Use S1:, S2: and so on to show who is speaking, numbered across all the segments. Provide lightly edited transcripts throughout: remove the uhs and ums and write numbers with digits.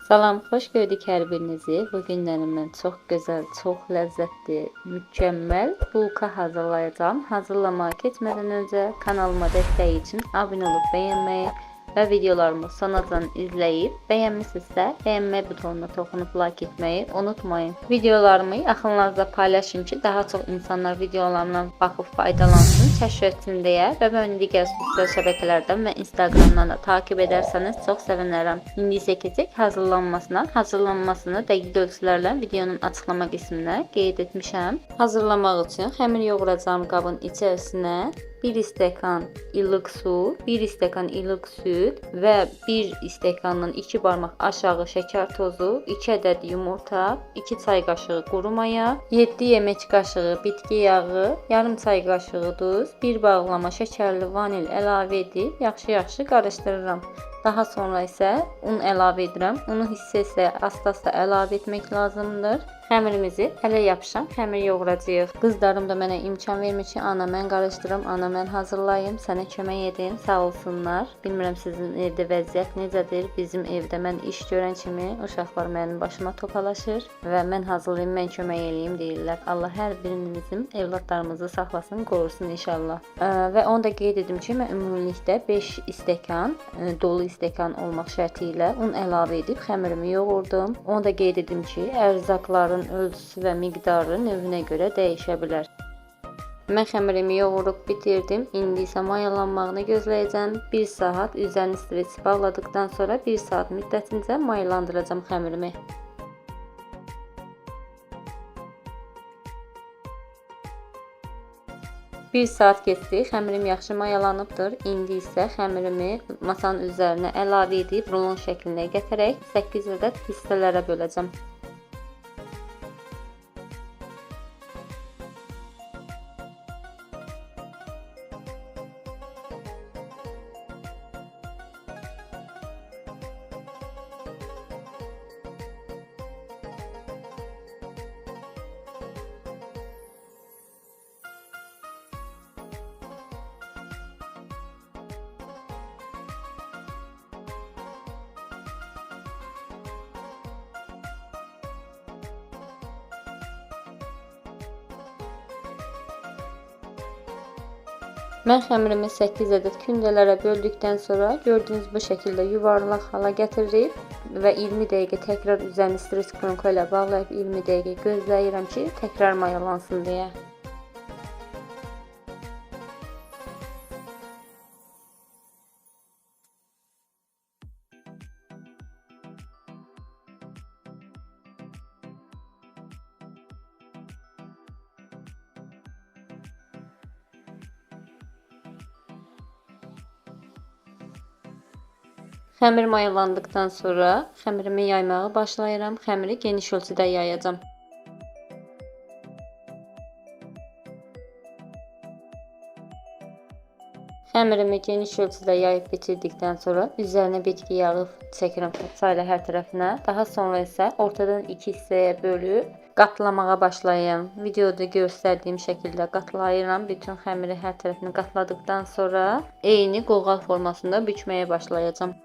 S1: Salam, xoş gördük hər birinizi. Bu günlərim mən çox gözəl, çox ləzzətli, mükəmməl bulka hazırlayacağam. Hazırlamağa keçmədən öncə kanalıma dəstəyi üçün abunə olub bəyənməyi və videolarımı sonacan izləyib, bəyənmisinizsə bəyənmə butonuna toxunub like etməyi unutmayın. Videolarımı yaxınlarınızda paylaşın ki, daha çox insanlar videolarımdan baxıb faydalansın, kəşf etsin deyə və məni digər sosial şəbəkələrdən və Instagramdan da takib edərsəniz çox sevinirim. İndi isə keçək hazırlanmasını dəqiq ölçülərlə videonun açıqlama qisminə qeyd etmişəm. Hazırlamaq üçün xəmir yoğuracağım qabın içərisinə 1 stəkan ilıq su, 1 stəkan ilıq süd və 1 stəkandan 2 barmaq aşağı şəkər tozu, 2 ədəd yumurta, 2 çay qaşığı quru maya, 7 yemək qaşığı bitki yağı, yarım çay qaşığı duz, 1 bağlama şəkərli vanil əlavə edib yaxşı qarışdırıram. Daha sonra isə un əlavə edirəm. Unu hissə-hissə, asta-asta əlavə etmək lazımdır. Xəmirimizi ələ yapışan xəmir yoğuracağıq. Qızlarım da mənə imkan vermir ki, ana mən qarışdırım, ana mən hazırlayım, sənə kömək edim, sağ olsunlar. Bilmirəm sizin evdə vəziyyət necədir? Bizim evdə mən iş görən kimi uşaqlar mənim başıma topalaşır və mən hazırlayım, mən kömək eləyim deyirlər. Allah hər birinizin evladlarımızı saxlasın, qorusun inşallah. Və onu da qeyd edim ki, mən ümumilikdə 5 stəkan, dolu stəkan olmaq şərti ilə un əlavə edib xəmirimi yoğurdum. Onu da qeyd edim ki, ərzaqların ölçüsü və miqdarı növünə görə dəyişə bilər. Mən xəmirimi yoğurub bitirdim. İndi isə mayalanmağını gözləyəcəm. 1 saat üzərini streç bağladıqdan sonra 1 saat müddətində mayalandıracağam xəmirimi. Bir saat keçdi, xəmirim yaxşı mayalanıbdır. İndi isə xəmirimi masanın üzərinə əlavə edib rulon şəklinə gətirərək 8 ədəd hissələrə böləcəm. Mən xəmirimi 8 ədəd kündələrə böldükdən sonra gördüyünüz bu şəkildə yuvarlaq hala gətirib və 20 dəqiqə təkrar üzərini streç kronka ilə bağlayıb 20 dəqiqə gözləyirəm ki, təkrar mayalansın deyə. Xəmir mayalandıqdan sonra xəmirimi yaymağa başlayıram. Xəmiri geniş ölçüdə yayacağam. Xəmirimi geniş ölçüdə yayıb bitirdikdən sonra üzərinə bitki yağı çəkirəm fırçayla hər tərəfinə. Daha sonra isə ortadan 2 hissəyə bölüb qatlamağa başlayıram. Videoda göstərdiyim şəkildə qatlayıram. Bütün xəmiri hər tərəfinə qatladıqdan sonra eyni qoğal formasında bükməyə başlayacağam.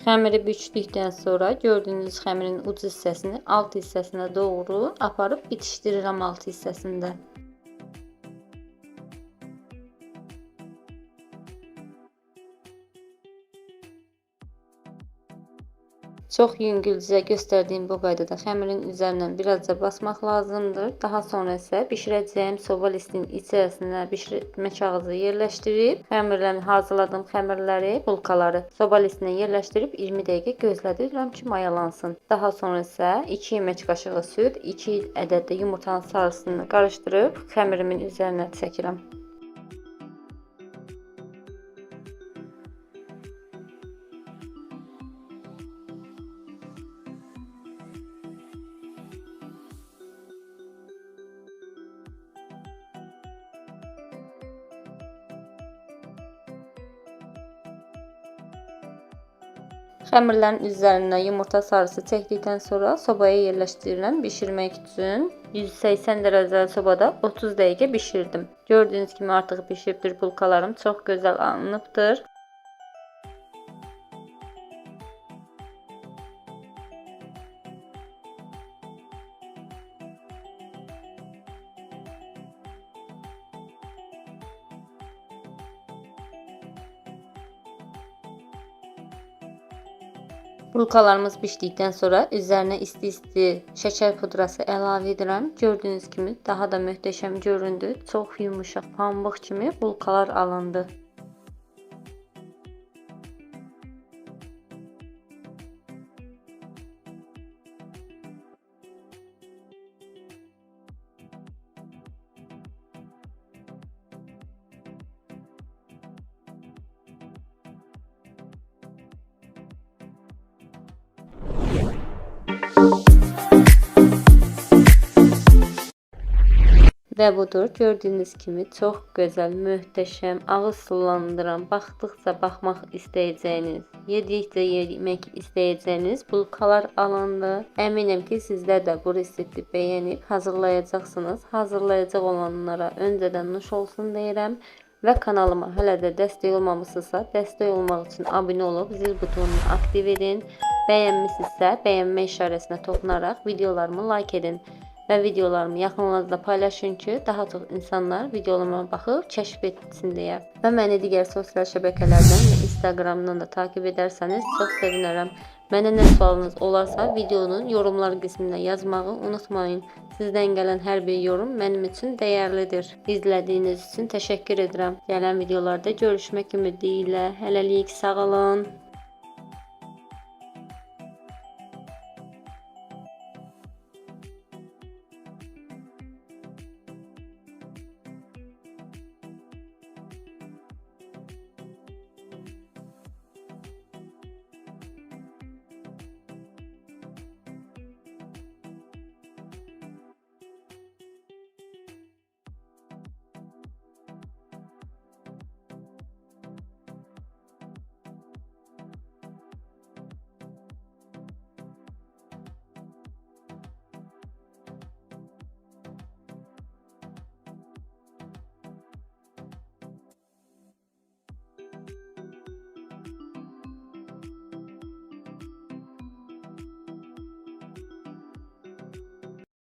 S1: Xəmiri bükdükdən sonra gördüyünüz xəmirin uc hissəsini alt hissəsinə doğru aparıb bitişdirirəm alt hissəsində. Çox yüngülcə göstərdiyim bu qaydada xəmirin üzərindən birazca basmaq lazımdır. Daha sonra isə bişirəcəyim soba listinin içərisinə bişirmə kağızı yerləşdirib, hazırladığım xəmirləri, bulkaları soba listinə yerləşdirib 20 dəqiqə gözlədirəm ki, mayalansın. Daha sonra isə 2 yemək qaşığı süd, 2 ədəd də yumurtanın sarısını qarışdırıb xəmirimin üzərinə çəkirəm. Xəmirlərin üzərinə yumurta sarısı çəkdikdən sonra sobaya yerləşdirirəm bişirmək üçün. 180 dərəcəli sobada 30 dəqiqə bişirdim. Gördüyünüz kimi artıq bişibdir. Bulkalarım çox gözəl alınıbdır. Bulkalarımız bişdikdən sonra üzərinə isti-isti şəkər pudrası əlavə edirəm. Gördüyünüz kimi daha da möhtəşəm göründü. Çox yumuşaq, pambıq kimi bulkalar alındı. Və budur, gördüyünüz kimi çox gözəl, möhtəşəm, ağız sulandıran, baxdıqca baxmaq istəyəcəyiniz, yedikcə yemək istəyəcəyiniz bulkalar alındı. Əminəm ki, sizlər də bu resepti bəyənib hazırlayacaqsınız. Hazırlayacaq olanlara öncədən nuş olsun deyirəm. Və kanalıma hələ də dəstək olmamışsınızsa, dəstək olmaq üçün abunə olub zil butonunu aktiv edin. Bəyənmişsinizsə, bəyənmə işarəsinə toxunaraq videolarımı like edin. Və videolarımı yaxınlarınızla paylaşın ki, daha çox insanlar videolarıma baxıb kəşf etsin deyə. Və məni digər sosial şəbəkələrdən və Instagramdan da takip edərsəniz çox sevinərəm. Mənə nə sualınız olarsa videonun yorumlar qismində yazmağı unutmayın. Sizdən gələn hər bir yorum mənim üçün dəyərlidir. İzlədiyiniz üçün təşəkkür edirəm. Gələn videolarda görüşmək ümidi ilə hələlik sağ olun.